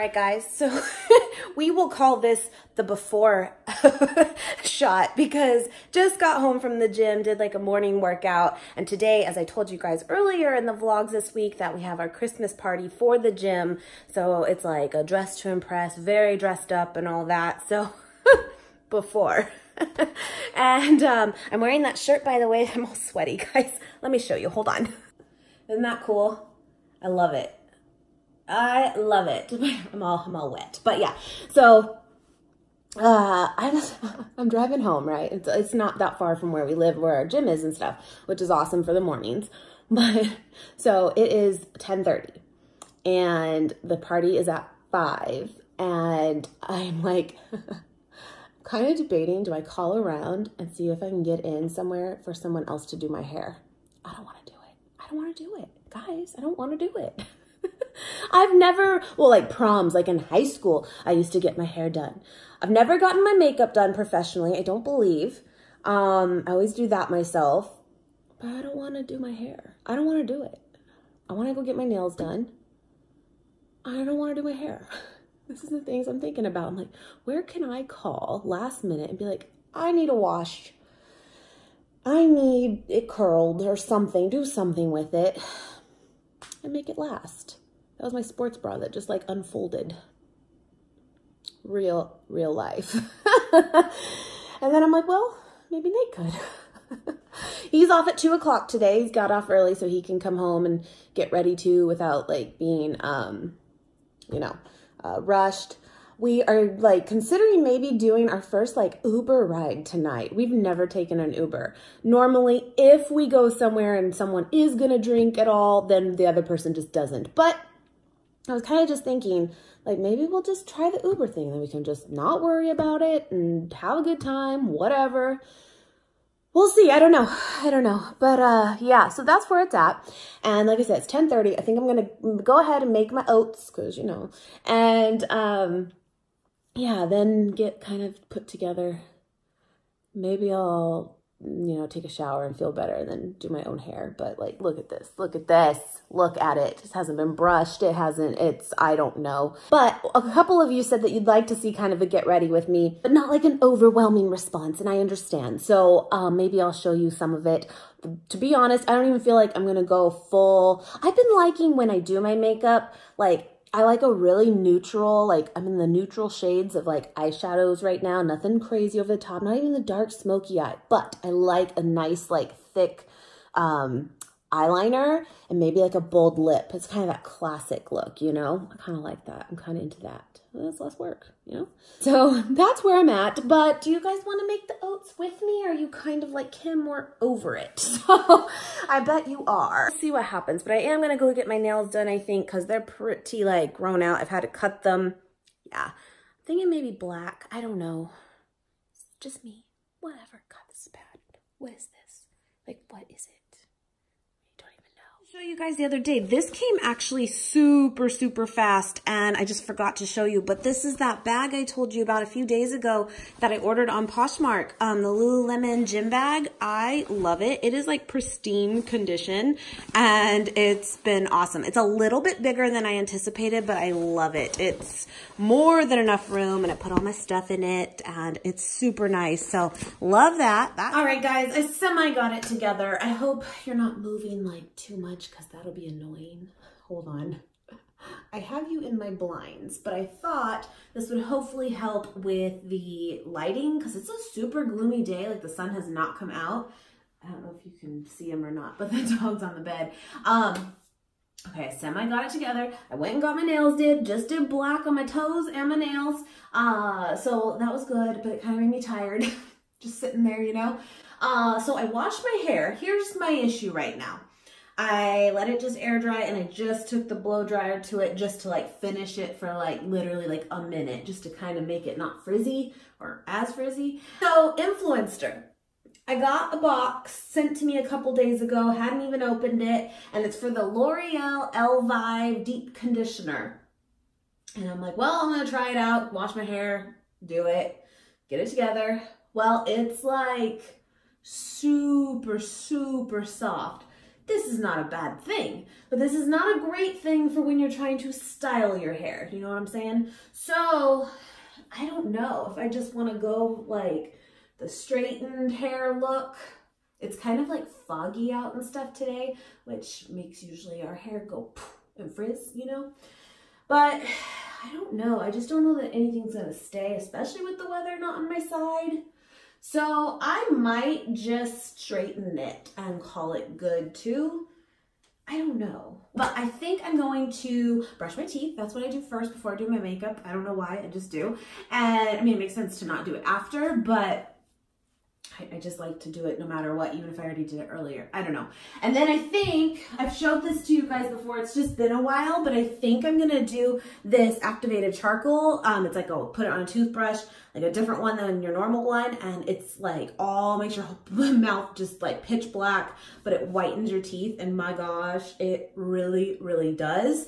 right, guys, so we will call this the before shot because just got home from the gym, did like a morning workout. And today, as I told you guys earlier in the vlogs this week, that we have our Christmas party for the gym. So it's like a dress to impress, very dressed up and all that. So before. And I'm wearing that shirt, by the way. I'm all sweaty, guys. Let me show you. Hold on. Isn't that cool? I love it. I love it. I'm all wet. But yeah, so I'm driving home, right? It's not that far from where we live, where our gym is and stuff, which is awesome for the mornings. But so it is 10:30 and the party is at 5, and I'm like kind of debating, do I call around and see if I can get in somewhere for someone else to do my hair? I don't want to do it. I don't want to do it. Guys, I don't want to do it. I've never, well, like proms, like in high school, I used to get my hair done. I've never gotten my makeup done professionally, I don't believe. I always do that myself, but I don't want to do my hair. I don't want to do it. I want to go get my nails done. I don't want to do my hair. This is the things I'm thinking about. I'm like, where can I call last minute and be like, I need a wash. I need it curled or something. Do something with it and make it last. That was my sports bra that just like unfolded. Real life. And then I'm like, well, maybe Nate could. He's off at 2 o'clock today. He's got off early so he can come home and get ready too without like being, rushed. We are like considering maybe doing our first like Uber ride tonight. We've never taken an Uber. Normally, if we go somewhere and someone is gonna drink at all, then the other person just doesn't. But I was kind of just thinking, like, maybe we'll just try the Uber thing. Then we can just not worry about it and have a good time, whatever. We'll see. I don't know. But yeah, so that's where it's at. And like I said, it's 10:30. I think I'm going to go ahead and make my oats because, you know, and yeah, then get kind of put together. Maybe I'll, take a shower and feel better and then do my own hair. But like, look at this. Look at this. Look at it. It just hasn't been brushed. I don't know. But a couple of you said that you'd like to see kind of a get ready with me, but not like an overwhelming response. And I understand. So maybe I'll show you some of it. To be honest, I don't even feel like I'm going to go full. I've been liking when I do my makeup, like I like a really neutral, like I'm in the neutral shades of like eyeshadows right now. Nothing crazy over the top, not even the dark smoky eye, but I like a nice like thick eyeliner and maybe like a bold lip. It's kind of that classic look, I kind of like that. I'm kind of into that. That's less work, So that's where I'm at. But do you guys want to make the oats with me? Or are you kind of like Kim, or over it? So I bet you are. Let's see what happens. But I am going to go get my nails done, I think, because they're pretty like grown out. I've had to cut them. Yeah. I'm thinking maybe black. I don't know. It's just me. Whatever. God, this is bad. What is this? Like, what is it? Show you guys the other day. This came actually super fast and I just forgot to show you, but this is that bag I told you about a few days ago that I ordered on Poshmark, the Lululemon gym bag. I love it. It is like pristine condition and it's been awesome. It's a little bit bigger than I anticipated, but I love it. It's more than enough room and I put all my stuff in it and it's super nice. So love that. All right, guys, I semi got it together. I hope you're not moving like too much because that'll be annoying. Hold on. I have you in my blinds, but I thought this would hopefully help with the lighting because it's a super gloomy day. Like the sun has not come out. I don't know if you can see him or not, but the dog's on the bed. Okay, I semi got it together. I went and got my nails just did black on my toes and my nails. So that was good, but it kind of made me tired. Just sitting there, So I washed my hair. Here's my issue right now. I let it just air dry and I just took the blow dryer to it just to like finish it for like literally like a minute just to kind of make it not frizzy or as frizzy. So Influencer. I got a box sent to me a couple days ago, hadn't even opened it, and it's for the L'Oreal Elvive Deep Conditioner. And I'm like, well, I'm gonna try it out, wash my hair, do it, get it together. Well, it's like super soft. this is not a bad thing, but this is not a great thing for when you're trying to style your hair. You know what I'm saying? So I don't know if I just want to go like the straightened hair look. It's kind of like foggy out and stuff today, which makes usually our hair go poof and frizz, you know? But I don't know. I just don't know that anything's going to stay, especially with the weather not on my side. So I might just straighten it and call it good too. I don't know. But I think I'm going to brush my teeth. That's what I do first before I do my makeup. I don't know why, I just do. And I mean, it makes sense to not do it after, but I just like to do it no matter what, even if I already did it earlier. I don't know. And then I think, I've showed this to you guys before, it's just been a while, but I think I'm gonna do this activated charcoal. It's like, put it on a toothbrush, like a different one than your normal one, and it's like makes your mouth just like pitch black, but it whitens your teeth, and my gosh, it really, really does.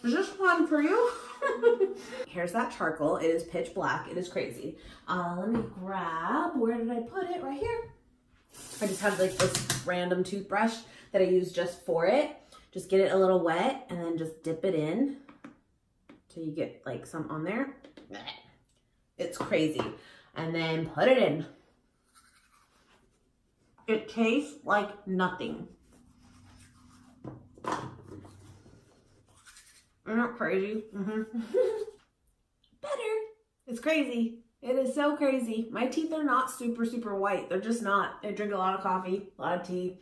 Is this fun for you? Here's that charcoal. It is pitch black. It is crazy. Let me grab, where did I put it? Right here. I just have like this random toothbrush that I use just for it. Just get it a little wet and then just dip it in till you get like some on there. It's crazy. And then put it in. It tastes like nothing. Isn't that crazy? Better. It's crazy. It is so crazy. My teeth are not super, super white. They're just not. I drink a lot of coffee, a lot of tea.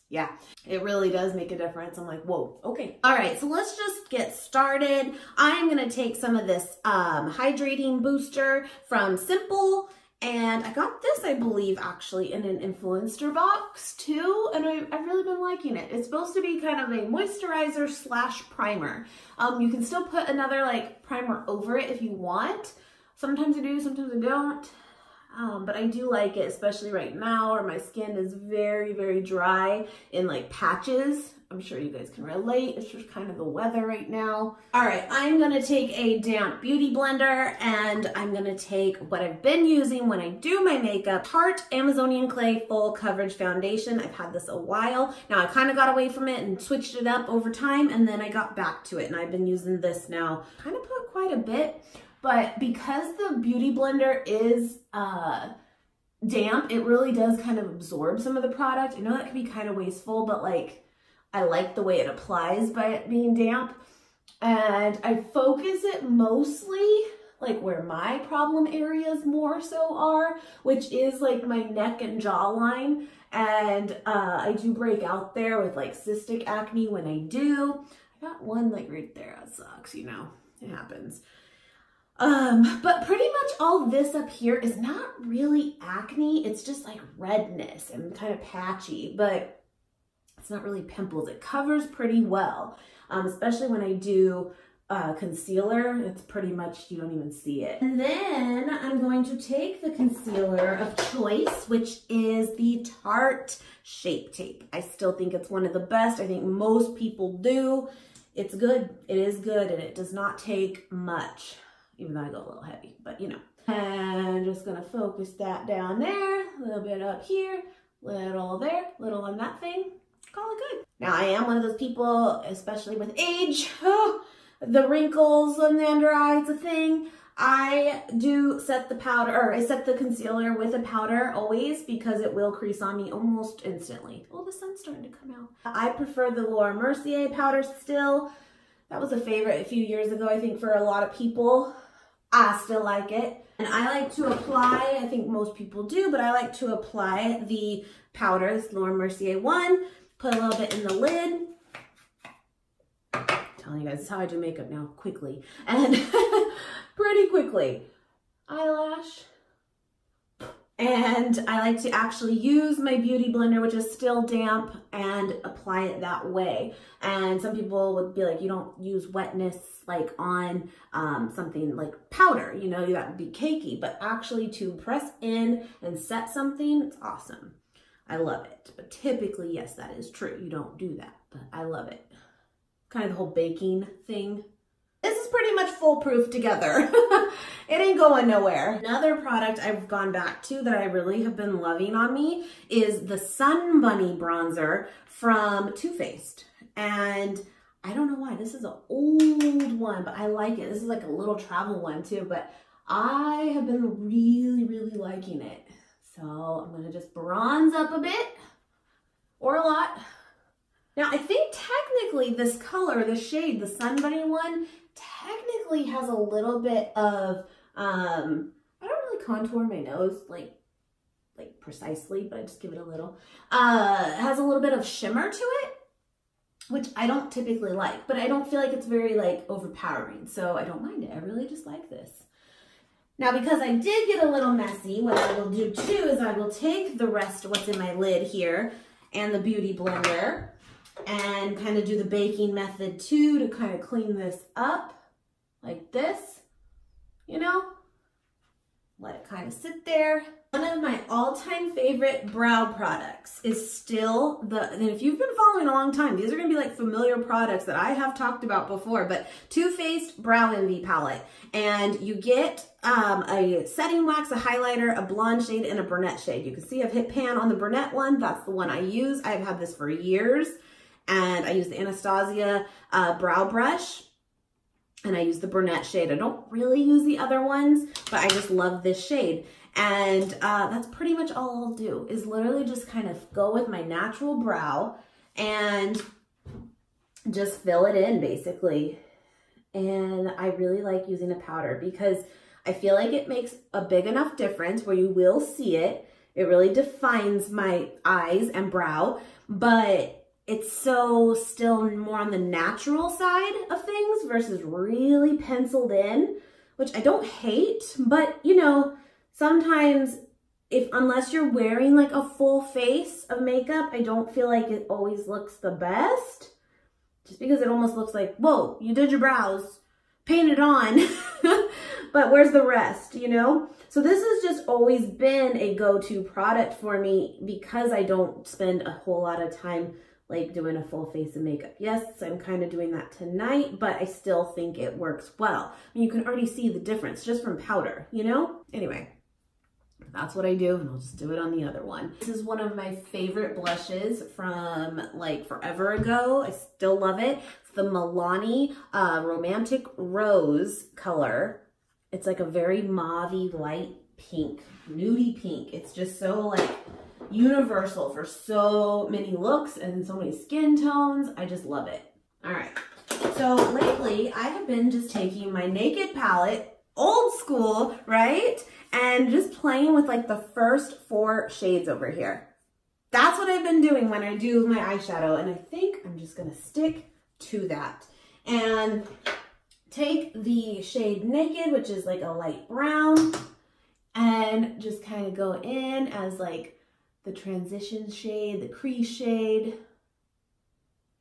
Yeah, it really does make a difference. I'm like, whoa, okay. All right, so let's just get started. I'm gonna take some of this hydrating booster from Simple. And I got this, I believe, actually in an influencer box too, and I've really been liking it. It's supposed to be kind of a moisturizer slash primer. You can still put another like primer over it if you want. Sometimes I do, sometimes I don't. But I do like it, especially right now where my skin is very, very dry in like patches. I'm sure you guys can relate. It's just kind of the weather right now. All right, I'm gonna take a damp beauty blender and I'm gonna take what I've been using when I do my makeup, Tarte Amazonian Clay Full Coverage Foundation. I've had this a while. Now I kind of got away from it and switched it up over time, and then I got back to it, and I've been using this now. Kind of put quite a bit, but because the beauty blender is damp, it really does kind of absorb some of the product. I know that can be kind of wasteful, but like, I like the way it applies by it being damp. And I focus it mostly like where my problem areas more so are, which is like my neck and jawline. And I do break out there with like cystic acne when I do. I got one like right there. That sucks, you know, it happens. But pretty much all this up here is not really acne. It's just like redness and kind of patchy, but it's not really pimples. It covers pretty well, especially when I do concealer. It's pretty much, you don't even see it. And then I'm going to take the concealer of choice, which is the Tarte Shape Tape. I still think it's one of the best. I think most people do. It's good. It is good, and it does not take much, even though I go a little heavy, but you know. And I'm just gonna focus that down there, a little bit up here, little there, little on that thing. Call it good. Now I am one of those people, especially with age, the wrinkles on the under eye is a thing. I do set the powder, or I set the concealer with a powder always, because it will crease on me almost instantly. Oh, the sun's starting to come out. I prefer the Laura Mercier powder still. That was a favorite a few years ago, I think, for a lot of people. I still like it. And I like to apply, I think most people do, but I like to apply the powders, Laura Mercier one. Put a little bit in the lid. I'm telling you guys, this is how I do makeup now, quickly. And pretty quickly. Eyelash. And I like to actually use my beauty blender, which is still damp, and apply it that way. And some people would be like, you don't use wetness like on something like powder, you know, that would be cakey. But actually to press in and set something, it's awesome. I love it. But typically, yes, that is true. You don't do that, but I love it. Kind of the whole baking thing. This is is pretty much foolproof together. It ain't going nowhere. Another product I've gone back to that I really have been loving on me is the Sun Bunny bronzer from Too Faced. And I don't know why, this is an old one, but I like it. This is like a little travel one too, but I have been really, really liking it. So I'm gonna just bronze up a bit, or a lot. Now I think technically this color, the shade, the Sun Bunny one, technically has a little bit of, I don't really contour my nose like precisely, but I just give it a little. It has a little bit of shimmer to it, which I don't typically like, but I don't feel like it's very like overpowering. So I don't mind it. I really just like this. Now, because I did get a little messy, what I will do too is I will take the rest of what's in my lid here and the Beauty Blender and kind of do the baking method too to kind of clean this up like this, you know, let it kind of sit there. One of my all-time favorite brow products is still and if you've been following a long time, these are gonna be like familiar products that I have talked about before, but Too Faced Brow Envy Palette. And you get a setting wax, a highlighter, a blonde shade, and a brunette shade. You can see I've hit pan on the brunette one. That's the one I use. I've had this for years. And I use the Anastasia brow brush. And I use the brunette shade. I don't really use the other ones, but I just love this shade. And that's pretty much all I'll do is literally just kind of go with my natural brow and just fill it in basically. And I really like using a powder because I feel like it makes a big enough difference where you will see it. It really defines my eyes and brow, but it's so still more on the natural side of things versus really penciled in, which I don't hate, but you know, sometimes unless you're wearing like a full face of makeup, I don't feel like it always looks the best. Just because it almost looks like, whoa, you did your brows, paint it on, but where's the rest, you know? So this has just always been a go-to product for me because I don't spend a whole lot of time like doing a full face of makeup. Yes, I'm kind of doing that tonight, but I still think it works well. I mean, you can already see the difference just from powder, you know? Anyway. That's what I do, and I'll just do it on the other one. This is one of my favorite blushes from like forever ago. I still love it. It's the Milani Romantic Rose color. It's like a very mauve-y light pink, nudie pink. It's just so like universal for so many looks and so many skin tones. I just love it. All right. So lately I have been just taking my Naked palette, old school, right? And just playing with like the first 4 shades over here. That's what I've been doing when I do my eyeshadow. And I think I'm just gonna stick to that. And take the shade Naked, which is like a light brown, and just kind of go in as like the transition shade, the crease shade,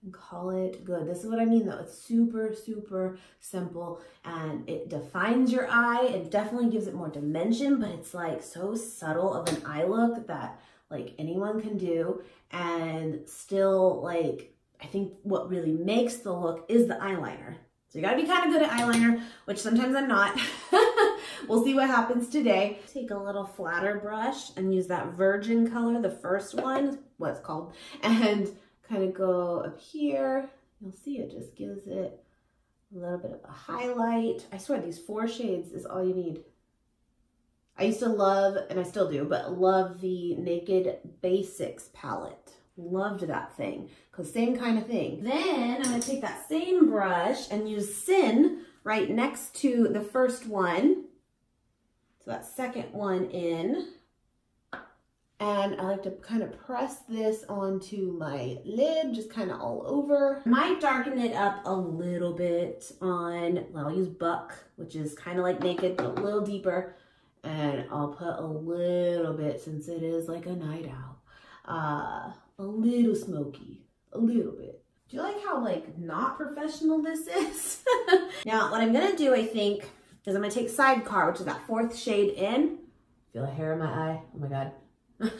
and call it good. This is what I mean though. It's super, super simple and it defines your eye. It definitely gives it more dimension, but it's like so subtle of an eye look that like anyone can do. And still like, I think what really makes the look is the eyeliner. So you gotta be kind of good at eyeliner, which sometimes I'm not. We'll see what happens today. Take a little flatter brush and use that virgin color, the first one, what it's called, and kind of go up here. You'll see it just gives it a little bit of a highlight. I swear these 4 shades is all you need. I used to love, and I still do, but love the Naked Basics palette. Loved that thing, because same kind of thing. Then I'm gonna take that same brush and use Sin right next to the first one. So that second one in. And I like to kind of press this onto my lid, just kind of all over. I might darken it up a little bit on, well, I'll use Buck, which is kind of like Naked, but a little deeper. And I'll put a little bit, since it is like a night out, a little smoky, a little bit. Do you like how like not professional this is? Now, what I'm gonna do, I think, is I'm gonna take Sidecar, which is that 4th shade in. Feel a hair in my eye, oh my God. And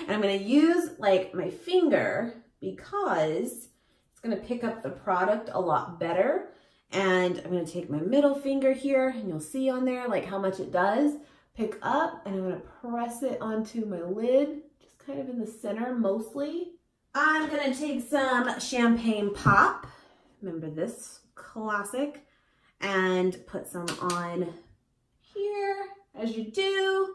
I'm going to use like my finger because it's going to pick up the product a lot better. And I'm gonna take my middle finger here, and you'll see on there like how much it does. Pick up, and I'm gonna press it onto my lid, just kind of in the center mostly. I'm gonna take some champagne pop. Remember this classic, and put some on here, as you do.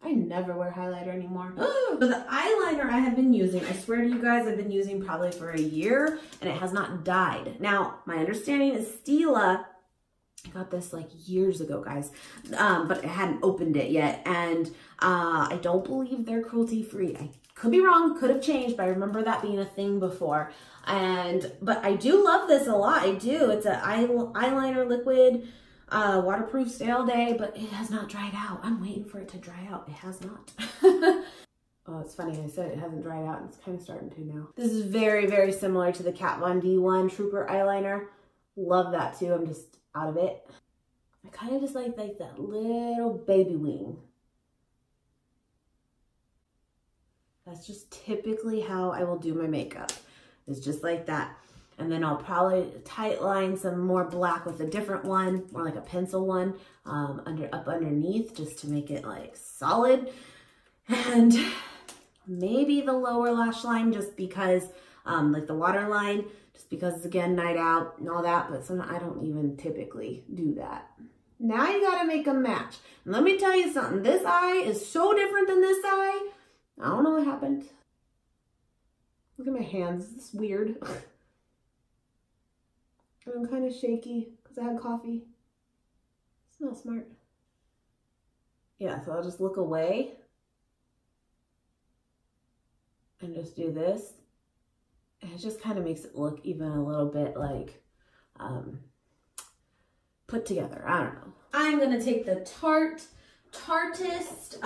I never wear highlighter anymore. So the eyeliner I have been using, I swear to you guys, I've been using probably for a year, and it has not dyed. Now, my understanding is Stila, I got this like years ago, guys, but I hadn't opened it yet, and I don't believe they're cruelty-free. I could be wrong, could have changed, but I remember that being a thing before. But I do love this a lot. I do. It's an eyeliner liquid, waterproof, stay all day, but it has not dried out. I'm waiting for it to dry out. It has not. Oh, it's funny. I said it hasn't dried out, and it's kind of starting to now. This is very, very similar to the Kat Von D one Trooper eyeliner. Love that too. I'm just out of it. I kind of just like that little baby wing. That's just typically how I will do my makeup. It's just like that. And then I'll probably tight line some more black with a different one, more like a pencil one, up underneath, just to make it like solid. And maybe the lower lash line, just because, like the water line, just because it's, again, night out and all that, but sometimes I don't even typically do that. Now you gotta make them match. And let me tell you something, this eye is so different than this eye. I don't know what happened. Look at my hands, it's weird. I'm kind of shaky because I had coffee. It's not smart. Yeah, so I'll just look away and just do this. And it just kind of makes it look even a little bit like put together. I don't know. I'm going to take the Tartist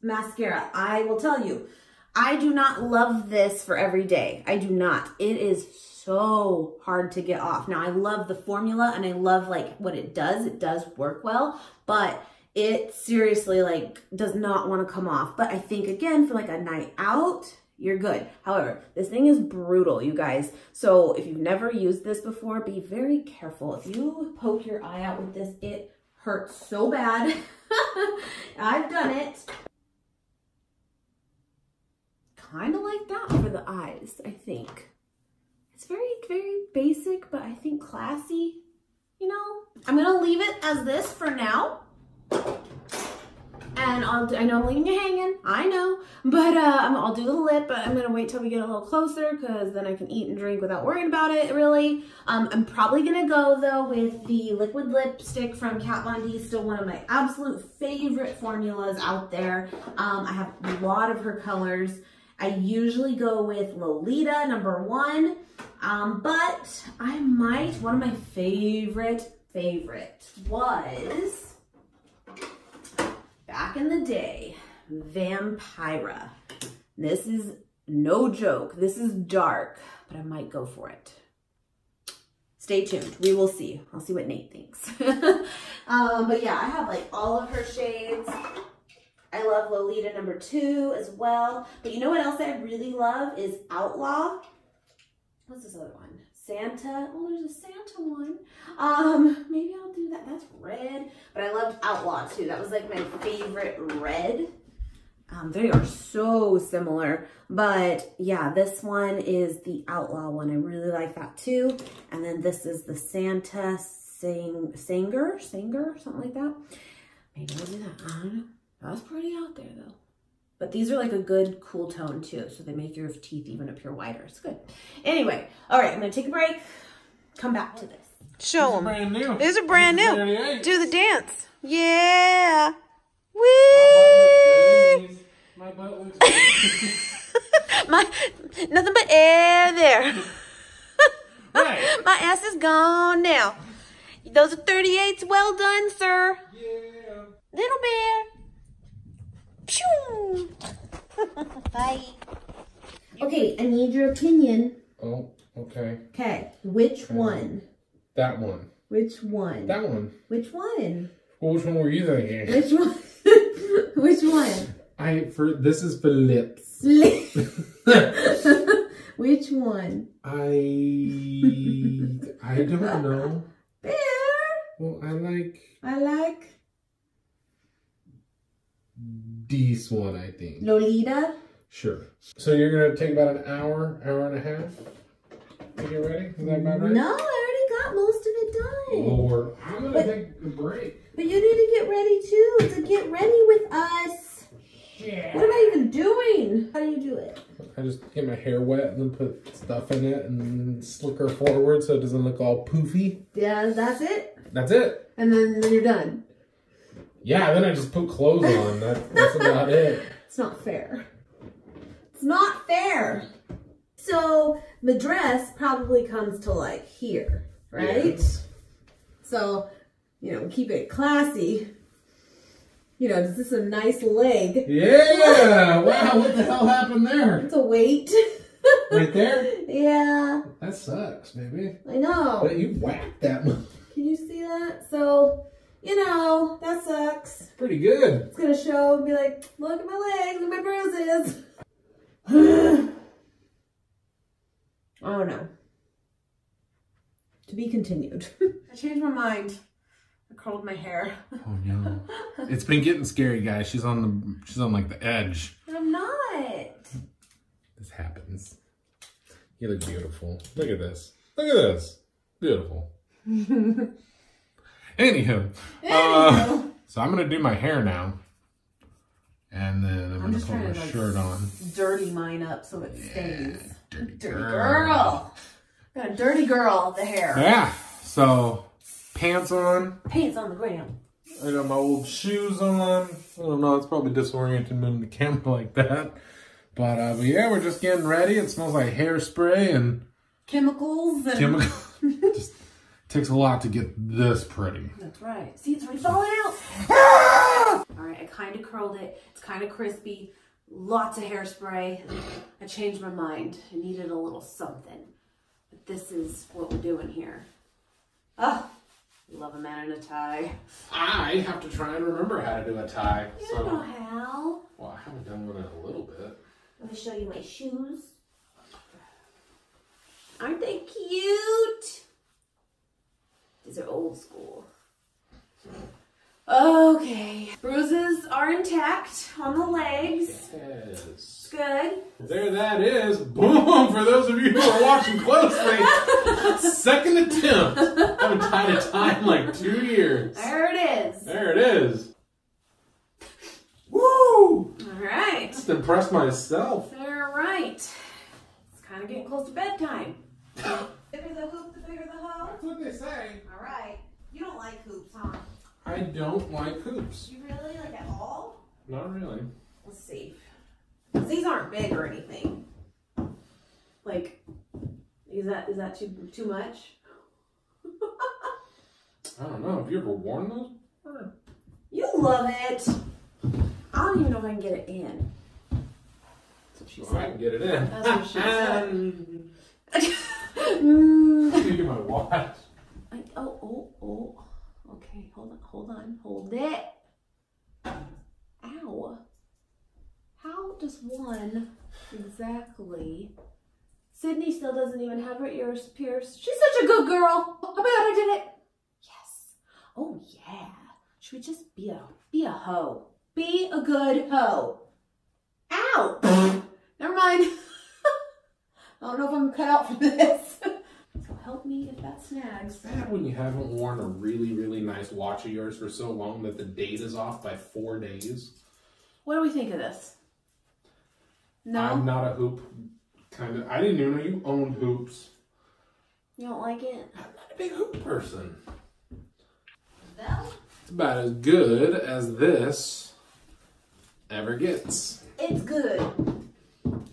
mascara. I will tell you, I do not love this for every day. I do not. It is so hard to get off. Now, I love the formula and I love like what it does. It does work well, but it seriously like does not want to come off. But I think, again, for like a night out, you're good. However, this thing is brutal, you guys. So if you've never used this before, be very careful. If you poke your eye out with this, it hurts so bad. I've done it. Kind of like that for the eyes, I think. It's very, very basic, but I think classy, you know? I'm gonna leave it as this for now. And I know I'm leaving you hanging, I know, but I'll do the lip, but I'm gonna wait till we get a little closer because then I can eat and drink without worrying about it, really. I'm probably gonna go though with the liquid lipstick from Kat Von D, still one of my absolute favorite formulas out there. I have a lot of her colors. I usually go with Lolita, #1, but I might, one of my favorite was, back in the day, Vampira. This is no joke. This is dark, but I might go for it. Stay tuned. We will see. I'll see what Nate thinks. But yeah, I have like all of her shades. I love Lolita #2 as well. But you know what else I really love is Outlaw. What's this other one? Santa. Oh, there's a Santa one. Maybe I'll do that. That's red. But I loved Outlaw too. That was like my favorite red. They are so similar. But yeah, this one is the Outlaw one. I really like that too. And then this is the Santa Singer, something like that. Maybe I'll do that. I don't know. That's pretty out there though. But these are like a good cool tone too. So they make your teeth even appear whiter. It's good. Anyway, all right, I'm gonna take a break. Come back to this. Show them. Brand new. These are brand new. 38. Do the dance. Yeah. Woo! My butt looks good. Nothing but air there. Right. My ass is gone now. Those are 38s. Well done, sir. Yeah. Little bear. Pew! Bye. Okay, I need your opinion. Oh, okay. Okay, which one? That one. Which one? That one. Which one? Well, which one were you thinking? Which one? Which one? This is for lips. Which one? I don't know. Bear. Well, I like this one, I think. Lolita. Sure. So you're gonna take about an hour, hour and a half to get ready? Is that about right? No, I already got most of it done. Lord, I'm gonna take a break. But you need to get ready too. To get ready with us. Yeah. What am I even doing? How do you do it? I just get my hair wet and then put stuff in it and slick her forward so it doesn't look all poofy. Yeah, that's it. That's it. And then you're done. Yeah, then I just put clothes on. That's about it. It's not fair. It's not fair. So the dress probably comes to like here, right? Yes. So, you know, keep it classy. You know, is this a nice leg? Yeah! Wow, what the hell happened there? It's a weight. Right there? Yeah. That sucks, baby. I know. But you whacked that one. Can you see that? So, you know, that sucks. Pretty good. It's gonna show and be like, look at my legs, look at my bruises. I don't know. To be continued. I changed my mind. I curled my hair. Oh no. It's been getting scary, guys. She's on like the edge. I'm not. This happens. You look beautiful. Look at this. Look at this. Beautiful. Anywho. So I'm gonna do my hair now. And then I'm gonna put my shirt on. Dirty mine up so it stays. Yeah, dirty girl. Got a dirty girl, the hair. Yeah. So pants on. Pants on the ground. I got my old shoes on. I don't know, it's probably disorienting moving the camera like that. But yeah, we're just getting ready. It smells like hairspray and chemicals. And just takes a lot to get this pretty. That's right. See, it's already falling out. All right, I kind of curled it. It's kind of crispy. Lots of hairspray. I changed my mind. I needed a little something. But this is what we're doing here. Oh, love a man in a tie. I have to try and remember how to do a tie. You don't know how. Well, I haven't done one in a little bit. Let me show you my shoes. Aren't they cute? These are old school. Okay. Bruises are intact on the legs. Yes. Good. There that is. Boom! For those of you who are watching closely, second attempt. I haven't tied a tie in like 2 years. There it is. There it is. Woo! All right. Just impressed myself. All right. It's kind of getting close to bedtime. The bigger the hoop, the bigger the hoe. That's what they say. All right. You don't like hoops, huh? I don't like hoops. You really? Like at all? Not really. Let's see. 'Cause these aren't big or anything. Like, is that too much? I don't know. Have you ever worn those? You love it. I don't even know if I can get it in. That's what she Well, I said. can get it in. That's what she said. Look at my watch. Oh. Okay, hold on. Hold it. Ow. How does one exactly... Sydney still doesn't even have her ears pierced. She's such a good girl. How about I did it? Yes. Oh, yeah. Should we just be a hoe? Be a good hoe. Ow. Never mind. I don't know if I'm cut out for this. So help me if that snags. It's bad when you haven't worn a really, really nice watch of yours for so long that the date is off by 4 days. What do we think of this? No? I'm not a hoop kind of... I didn't even know you owned hoops. You don't like it? I'm not a big hoop person. No? It's about as good as this ever gets. It's good.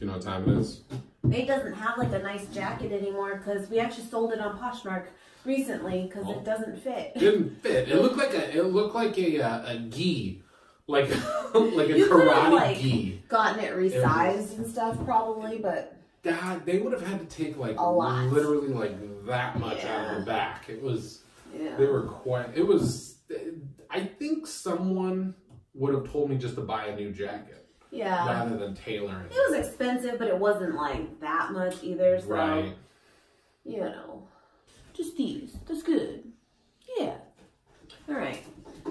You know what time it is? It doesn't have like a nice jacket anymore because we actually sold it on Poshmark recently because it doesn't fit. Didn't fit. It looked like a gi, like like a You could have, karate like, gi. Gotten it resized and stuff probably, but God, they would have had to take like a lot. literally like that much out of the back. It was. Yeah. They were quite. It was. I think someone would have told me just to buy a new jacket. Yeah. Rather than tailoring. It was expensive, but it wasn't like that much either. So, right. You know, just these. That's good. Yeah. All right.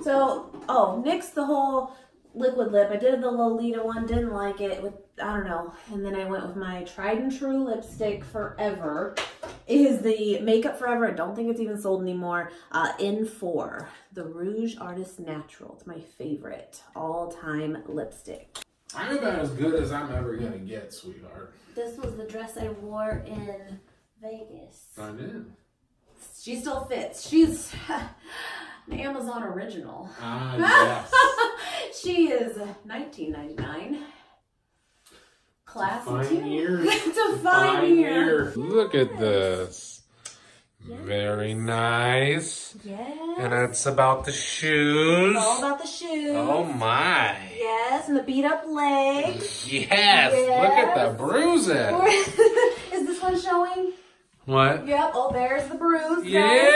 So, NYX the whole liquid lip. I did the Lolita one. Didn't like it. I don't know. And then I went with my tried and true lipstick forever. Is the Makeup Forever. I don't think it's even sold anymore. N4. The Rouge Artist Natural. It's my favorite all-time lipstick. I'm about as good as I'm ever going to get, sweetheart. This was the dress I wore in Vegas. I did. She still fits. She's an Amazon original. Yes. She is $19.99. Classy too. Year. It's a fine year. Look at this. Yes. Very nice. Yes. And it's about the shoes. It's all about the shoes. Oh my. Yes, and the beat up legs. Yes. Look at the bruises. Is this one showing? What? Yep. Oh, there's the bruise. Yeah.